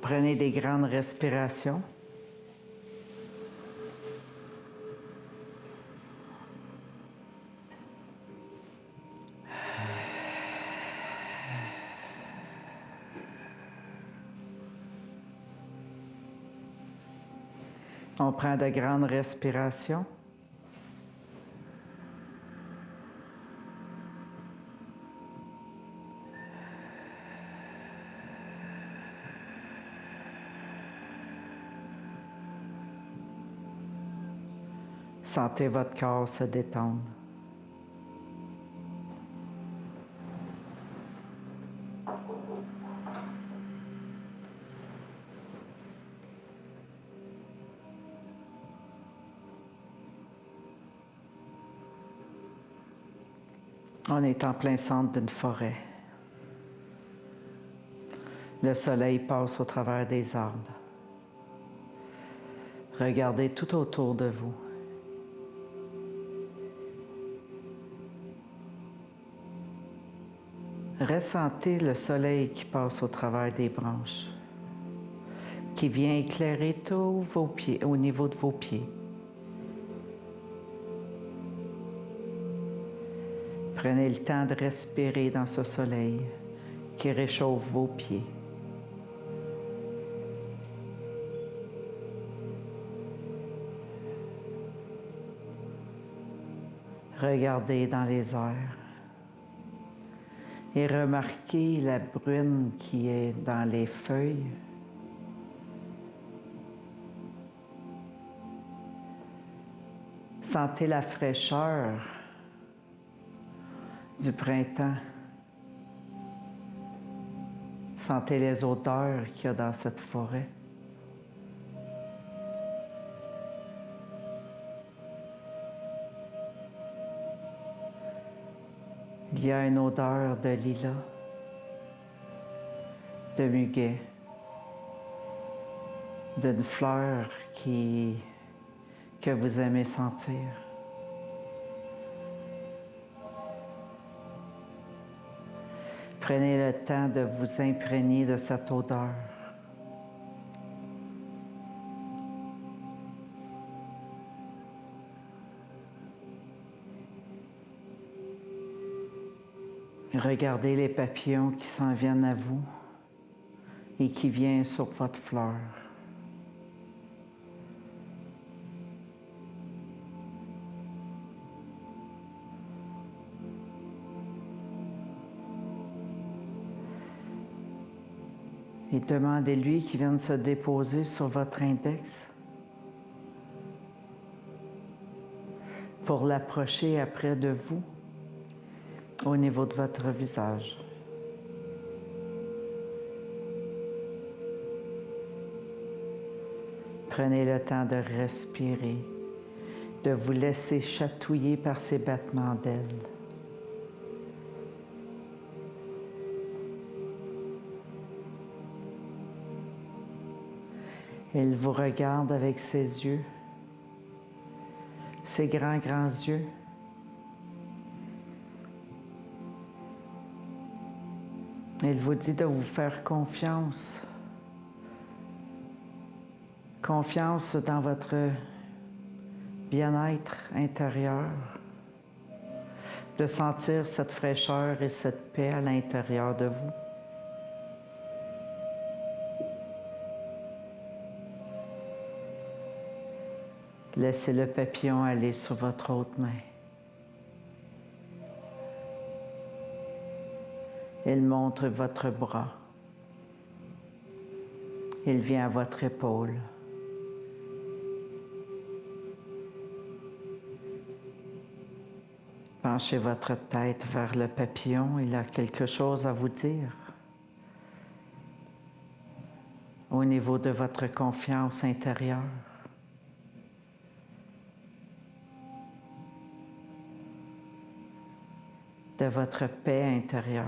Prenez des grandes respirations. On prend de grandes respirations. Sentez votre corps se détendre. On est en plein centre d'une forêt. Le soleil passe au travers des arbres. Regardez tout autour de vous. Ressentez le soleil qui passe au travers des branches, qui vient éclairer tous vos pieds, au niveau de vos pieds. Prenez le temps de respirer dans ce soleil qui réchauffe vos pieds. Regardez dans les airs et remarquez la brune qui est dans les feuilles. Sentez la fraîcheur du printemps. Sentez les odeurs qu'il y a dans cette forêt. Il y a une odeur de lilas, de muguet, d'une fleur que vous aimez sentir. Prenez le temps de vous imprégner de cette odeur. Regardez les papillons qui s'en viennent à vous et qui viennent sur votre fleur. Et demandez-lui qu'il vienne se déposer sur votre index pour l'approcher après de vous au niveau de votre visage. Prenez le temps de respirer, de vous laisser chatouiller par ces battements d'ailes. Il vous regarde avec ses yeux, ses grands yeux. Il vous dit de vous faire confiance. Confiance dans votre bien-être intérieur. De sentir cette fraîcheur et cette paix à l'intérieur de vous. Laissez le papillon aller sur votre autre main. Il montre votre bras. Il vient à votre épaule. Penchez votre tête vers le papillon. Il a quelque chose à vous dire. Au niveau de votre confiance intérieure. De votre paix intérieure.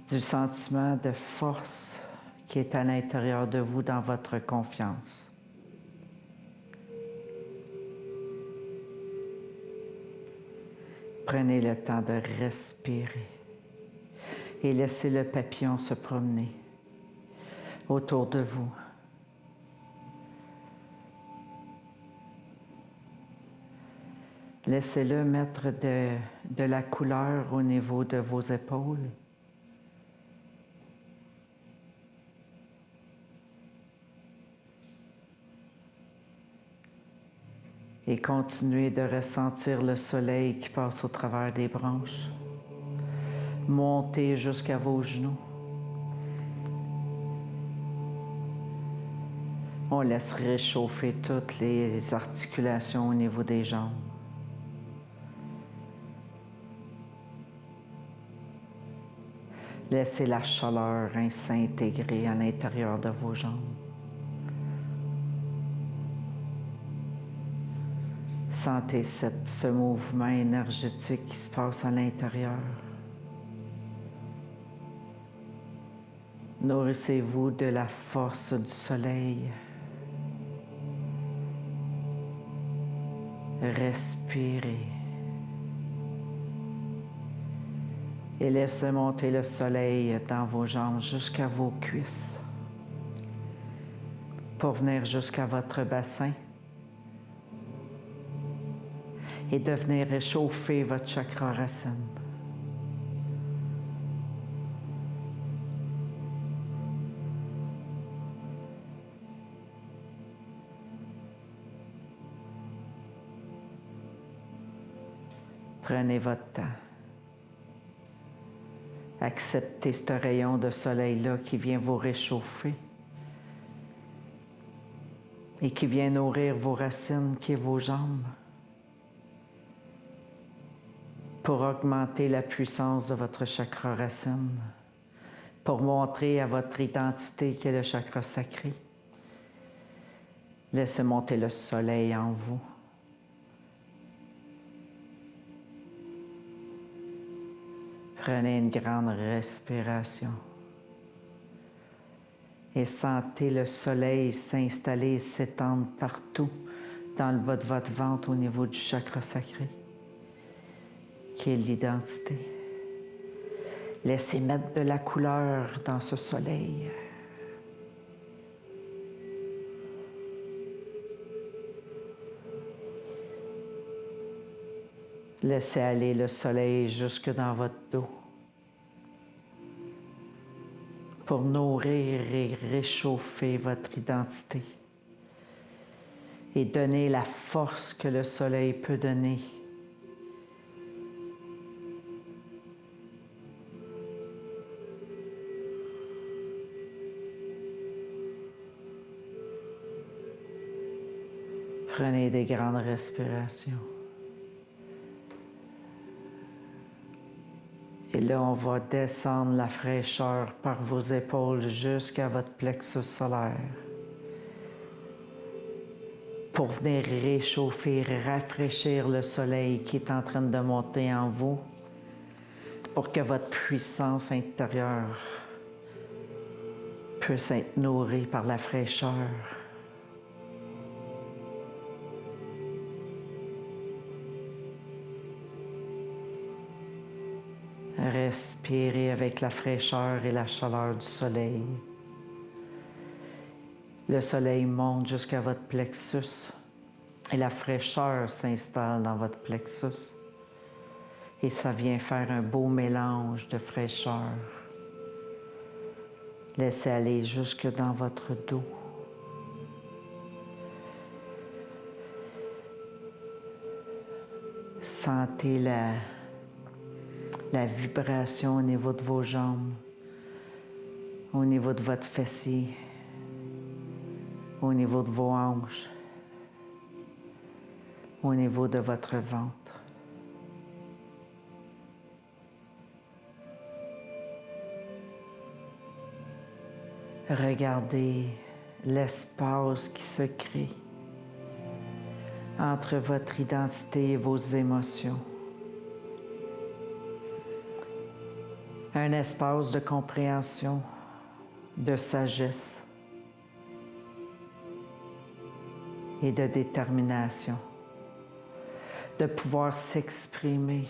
Du sentiment de force qui est à l'intérieur de vous dans votre confiance. Prenez le temps de respirer et laissez le papillon se promener autour de vous. Laissez-le mettre de la couleur au niveau de vos épaules. Et continuez de ressentir le soleil qui passe au travers des branches. Montez jusqu'à vos genoux. On laisse réchauffer toutes les articulations au niveau des jambes. Laissez la chaleur s'intégrer à l'intérieur de vos jambes. Sentez ce mouvement énergétique qui se passe à l'intérieur. Nourrissez-vous de la force du soleil. Respirez. Et laissez monter le soleil dans vos jambes jusqu'à vos cuisses pour venir jusqu'à votre bassin et de venir réchauffer votre chakra racine. Prenez votre temps. Acceptez ce rayon de soleil-là qui vient vous réchauffer et qui vient nourrir vos racines, qui est vos jambes, pour augmenter la puissance de votre chakra racine, pour montrer à votre identité qui est le chakra sacré. Laissez monter le soleil en vous. Prenez une grande respiration et sentez le soleil s'installer et s'étendre partout dans le bas de votre ventre au niveau du chakra sacré, qui est l'identité. Laissez mettre de la couleur dans ce soleil. Laissez aller le soleil jusque dans votre dos pour nourrir et réchauffer votre identité et donner la force que le soleil peut donner. Prenez des grandes respirations. Et là, on va descendre la fraîcheur par vos épaules jusqu'à votre plexus solaire pour venir réchauffer, rafraîchir le soleil qui est en train de monter en vous pour que votre puissance intérieure puisse être nourrie par la fraîcheur. Respirez avec la fraîcheur et la chaleur du soleil. Le soleil monte jusqu'à votre plexus et la fraîcheur s'installe dans votre plexus. Et ça vient faire un beau mélange de fraîcheur. Laissez aller jusque dans votre dos. Sentez la vibration au niveau de vos jambes, au niveau de votre fessier, au niveau de vos hanches, au niveau de votre ventre. Regardez l'espace qui se crée entre votre identité et vos émotions. Un espace de compréhension, de sagesse et de détermination, de pouvoir s'exprimer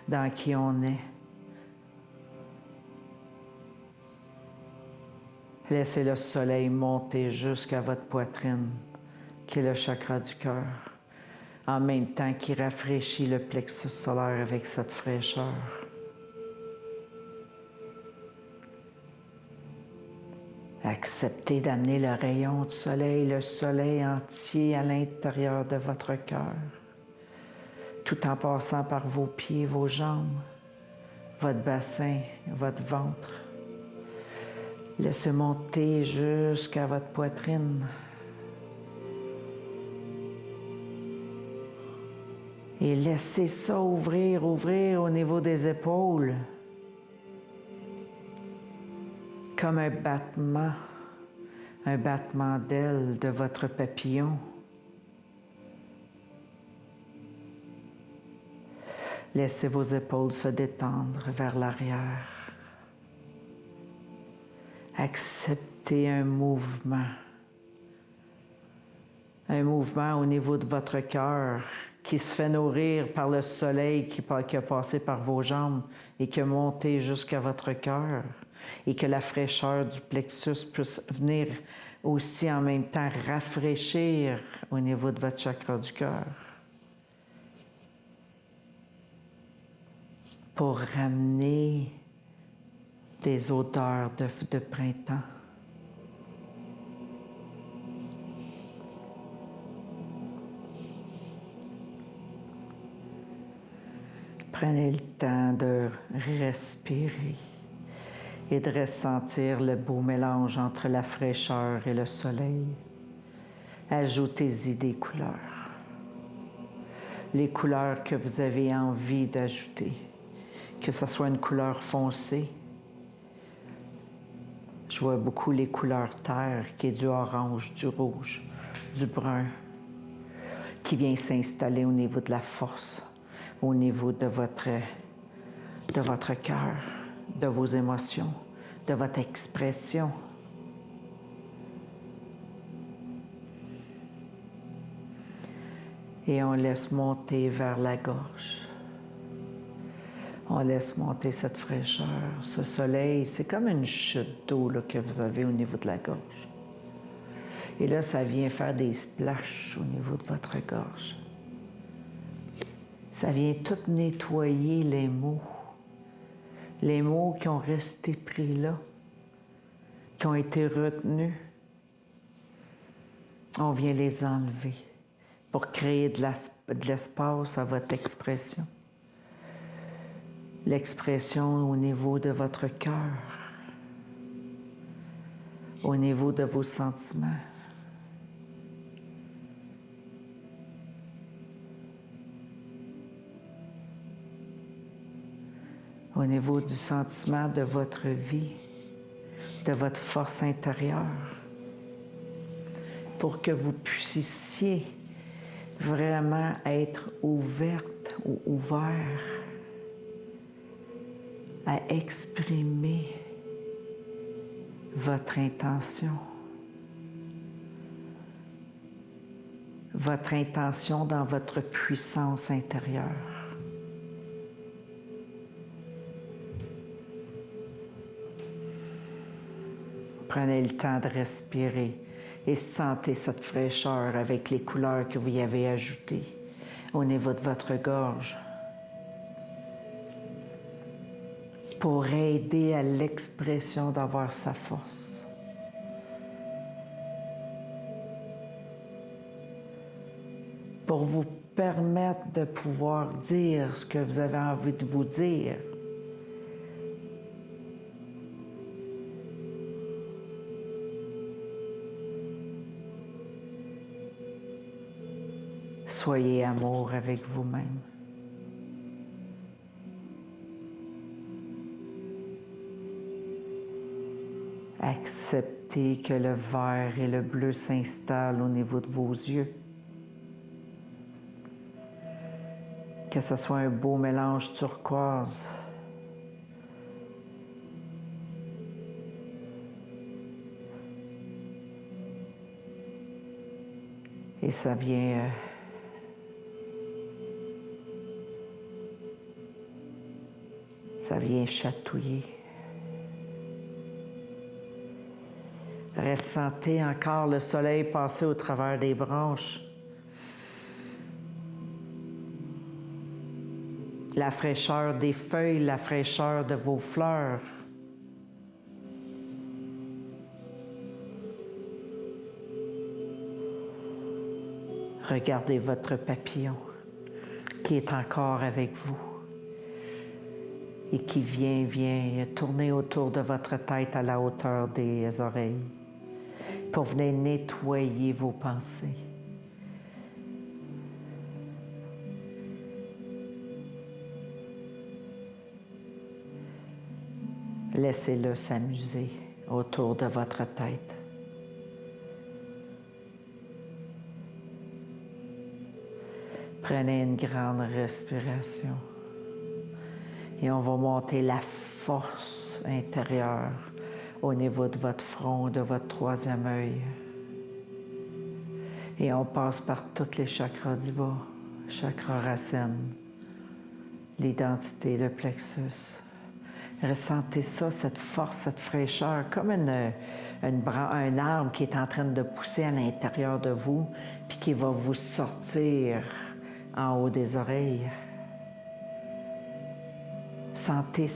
dans qui on est Laissez le soleil monter jusqu'à votre poitrine, qui est le chakra du cœur, en même temps qu'il rafraîchit le plexus solaire avec cette fraîcheur. Acceptez d'amener le rayon du soleil, le soleil entier à l'intérieur de votre cœur, tout en passant par vos pieds, vos jambes, votre bassin, votre ventre. Laissez monter jusqu'à votre poitrine. Et laissez ça ouvrir au niveau des épaules. Comme un battement d'aile de votre papillon. Laissez vos épaules se détendre vers l'arrière. Acceptez un mouvement au niveau de votre cœur qui se fait nourrir par le soleil qui a passé par vos jambes et qui a monté jusqu'à votre cœur, et que la fraîcheur du plexus puisse venir aussi en même temps rafraîchir au niveau de votre chakra du cœur pour ramener des odeurs de printemps. Prenez le temps de respirer et de ressentir le beau mélange entre la fraîcheur et le soleil. Ajoutez-y des couleurs. Les couleurs que vous avez envie d'ajouter, que ce soit une couleur foncée. Je vois beaucoup les couleurs terre, qui est du orange, du rouge, du brun, qui vient s'installer au niveau de la force, au niveau de votre cœur, de vos émotions, de votre expression. Et on laisse monter vers la gorge. On laisse monter cette fraîcheur, ce soleil. C'est comme une chute d'eau que vous avez au niveau de la gorge. Et là, ça vient faire des splashes au niveau de votre gorge. Ça vient tout nettoyer les mots qui ont resté pris là, qui ont été retenus. On vient les enlever pour créer de l'espace à votre expression. L'expression au niveau de votre cœur, au niveau de vos sentiments. Au niveau du sentiment de votre vie, de votre force intérieure, pour que vous puissiez vraiment être ouverte ou ouvert à exprimer votre intention dans votre puissance intérieure. Prenez le temps de respirer et sentez cette fraîcheur avec les couleurs que vous y avez ajoutées au niveau de votre gorge pour aider à l'expression d'avoir sa force. Pour vous permettre de pouvoir dire ce que vous avez envie de vous dire. Soyez amour avec vous-même. Acceptez que le vert et le bleu s'installent au niveau de vos yeux. Que ce soit un beau mélange turquoise. Et ça vient chatouiller. Ressentez encore le soleil passer au travers des branches. La fraîcheur des feuilles, la fraîcheur de vos fleurs. Regardez votre papillon qui est encore avec vous et qui vient tourner autour de votre tête à la hauteur des oreilles pour venir nettoyer vos pensées. Laissez-le s'amuser autour de votre tête. Prenez une grande respiration et on va monter la force intérieure au niveau de votre front, de votre troisième œil. Et on passe par tous les chakras du bas, chakra racine, l'identité, le plexus. Ressentez ça, cette force, cette fraîcheur, comme un arbre qui est en train de pousser à l'intérieur de vous, puis qui va vous sortir en haut des oreilles. Sentez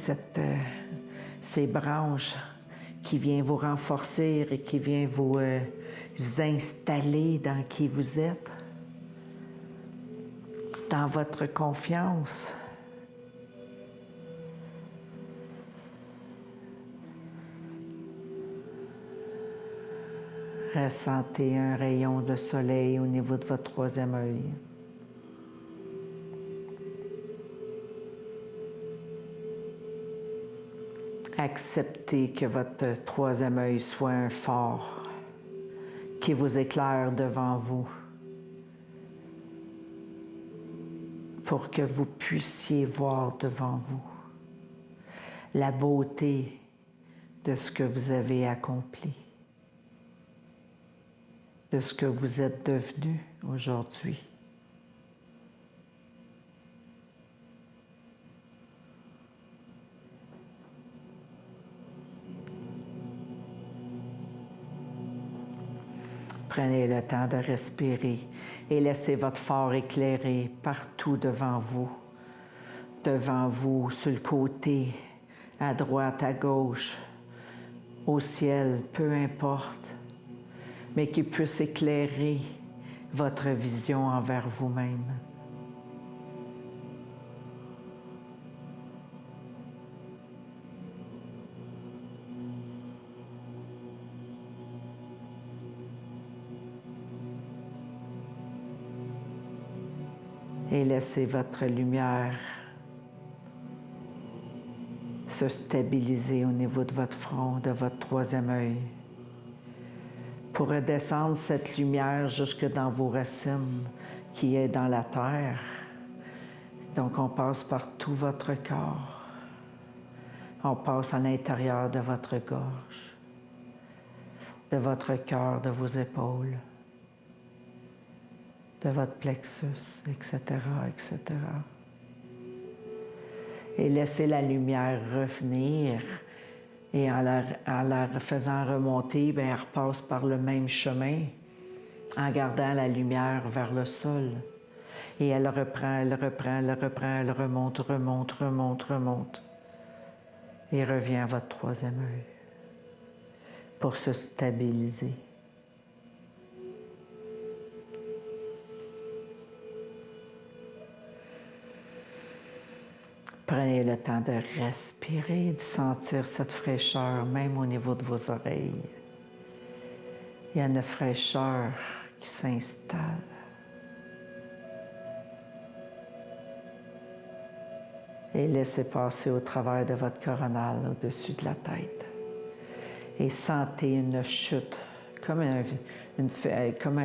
ces branches qui viennent vous renforcer et qui viennent vous installer dans qui vous êtes, dans votre confiance. Ressentez un rayon de soleil au niveau de votre troisième œil. Acceptez que votre troisième œil soit un phare qui vous éclaire devant vous pour que vous puissiez voir devant vous la beauté de ce que vous avez accompli, de ce que vous êtes devenu aujourd'hui. Prenez le temps de respirer et laissez votre phare éclairer partout devant vous, sur le côté, à droite, à gauche, au ciel, peu importe, mais qui puisse éclairer votre vision envers vous-même. Et laissez votre lumière se stabiliser au niveau de votre front, de votre troisième œil, pour redescendre cette lumière jusque dans vos racines qui est dans la terre. Donc on passe par tout votre corps. On passe à l'intérieur de votre gorge, de votre cœur, de vos épaules, de votre plexus, etc., etc. Et laissez la lumière revenir et en la faisant remonter, bien, elle repasse par le même chemin en gardant la lumière vers le sol. Et elle reprend, elle remonte, remonte, remonte, remonte. Et revient à votre troisième œil pour se stabiliser. Prenez le temps de respirer, de sentir cette fraîcheur, même au niveau de vos oreilles. Il y a une fraîcheur qui s'installe. Et laissez passer au travers de votre coronale, au-dessus de la tête. Et sentez une chute, comme une fête, comme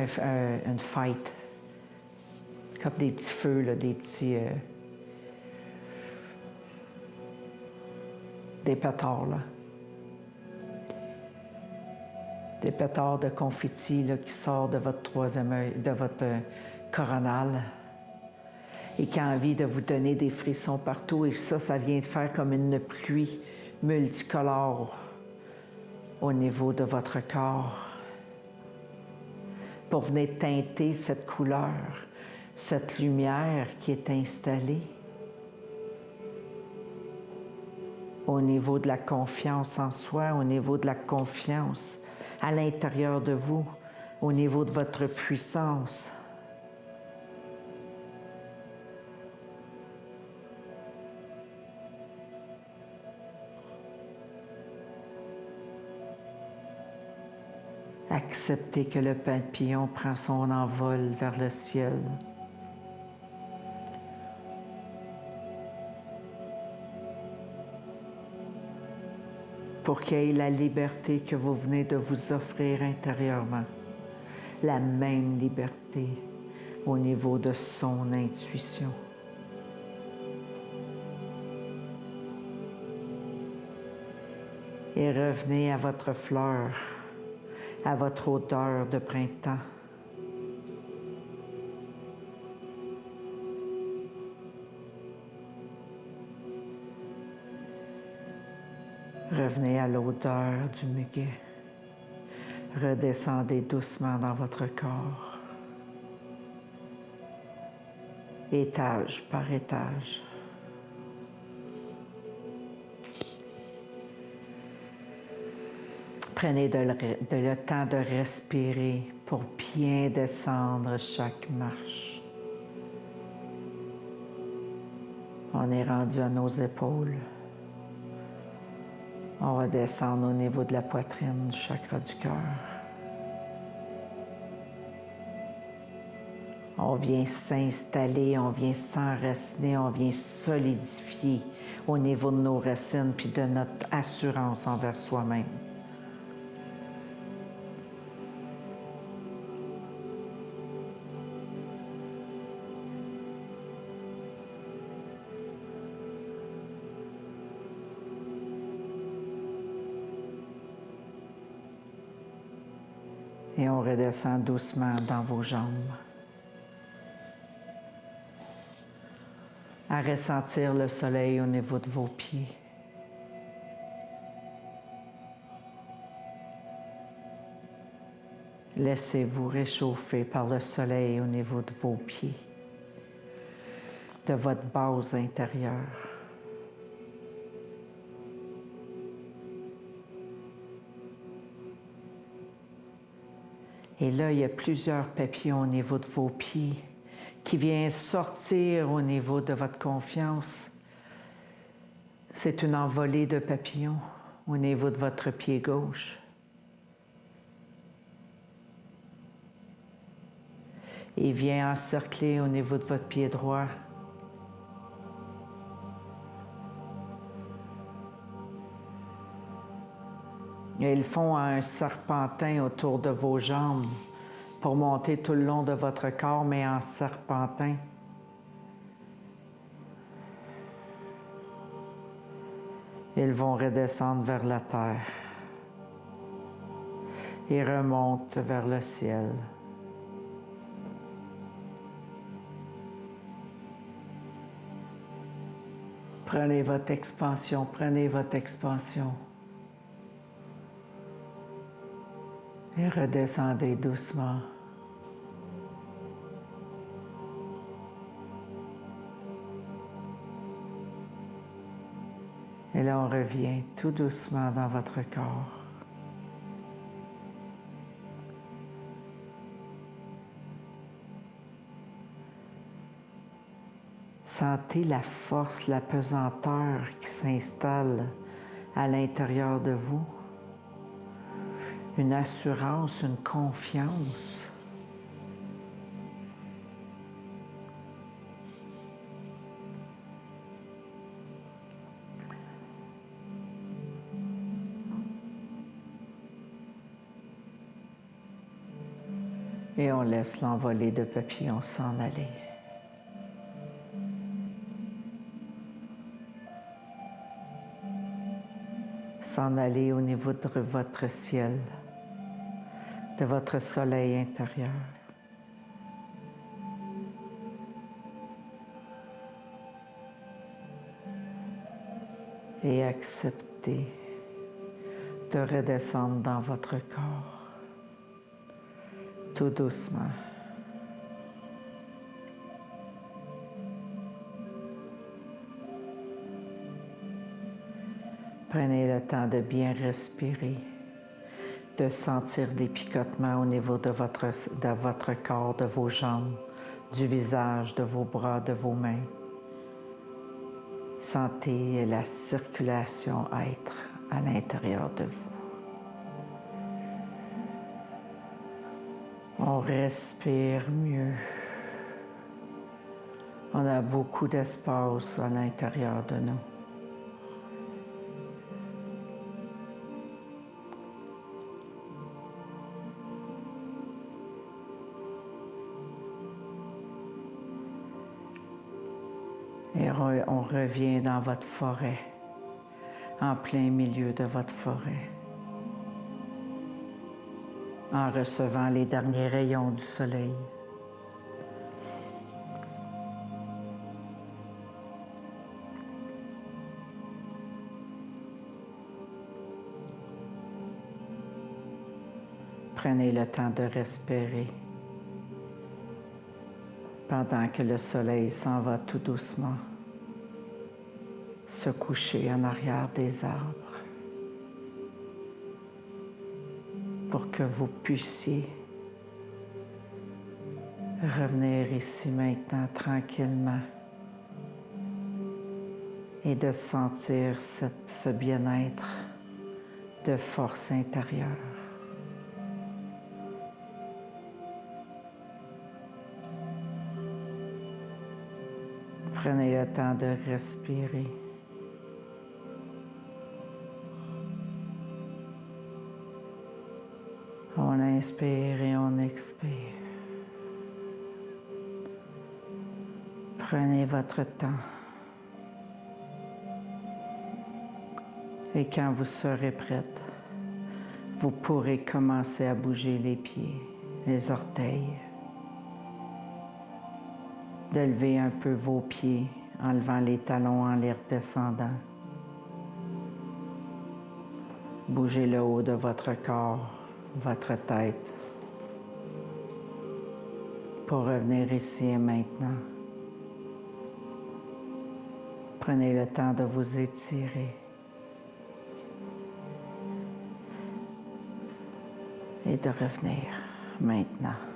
des petits feux, là, des petits... des pétards, là. Des pétards de confetti là, qui sortent de votre troisième œil, de votre coronale et qui a envie de vous donner des frissons partout. Et ça vient de faire comme une pluie multicolore au niveau de votre corps pour venir teinter cette couleur, cette lumière qui est installée au niveau de la confiance en soi, au niveau de la confiance à l'intérieur de vous, au niveau de votre puissance. Acceptez que le papillon prend son envol vers le ciel. Pour qu'il ait la liberté que vous venez de vous offrir intérieurement. La même liberté au niveau de son intuition. Et revenez à votre fleur, à votre odeur de printemps. Revenez à l'odeur du muguet. Redescendez doucement dans votre corps, étage par étage. Prenez le temps de respirer pour bien descendre chaque marche. On est rendu à nos épaules. On va descendre au niveau de la poitrine, du chakra du cœur. On vient s'installer, on vient s'enraciner, on vient solidifier au niveau de nos racines puis de notre assurance envers soi-même. Et on redescend doucement dans vos jambes. À ressentir le soleil au niveau de vos pieds. Laissez-vous réchauffer par le soleil au niveau de vos pieds, de votre base intérieure. Et là, il y a plusieurs papillons au niveau de vos pieds qui viennent sortir au niveau de votre confiance. C'est une envolée de papillons au niveau de votre pied gauche. Il vient encercler au niveau de votre pied droit. Et ils font un serpentin autour de vos jambes pour monter tout le long de votre corps, mais en serpentin. Ils vont redescendre vers la terre et remontent vers le ciel. Prenez votre expansion, prenez votre expansion. Et redescendez doucement. Et là, on revient tout doucement dans votre corps. Sentez la force, la pesanteur qui s'installe à l'intérieur de vous. Une assurance, une confiance. Et on laisse l'envolée de papillons s'en aller. S'en aller au niveau de votre ciel, de votre soleil intérieur. Et accepter de redescendre dans votre corps, tout doucement. Prenez le temps de bien respirer, de sentir les picotements au niveau de votre corps, de vos jambes, du visage, de vos bras, de vos mains. Sentez la circulation être à l'intérieur de vous. On respire mieux. On a beaucoup d'espace à l'intérieur de nous. Et on revient dans votre forêt, en plein milieu de votre forêt, en recevant les derniers rayons du soleil. Prenez le temps de respirer pendant que le soleil s'en va tout doucement se coucher en arrière des arbres pour que vous puissiez revenir ici maintenant tranquillement et de sentir ce bien-être de force intérieure. Prenez le temps de respirer. On inspire et on expire. Prenez votre temps. Et quand vous serez prête, vous pourrez commencer à bouger les pieds, les orteils, de lever un peu vos pieds en levant les talons en les redescendant. Bougez le haut de votre corps, votre tête, pour revenir ici et maintenant. Prenez le temps de vous étirer et de revenir maintenant.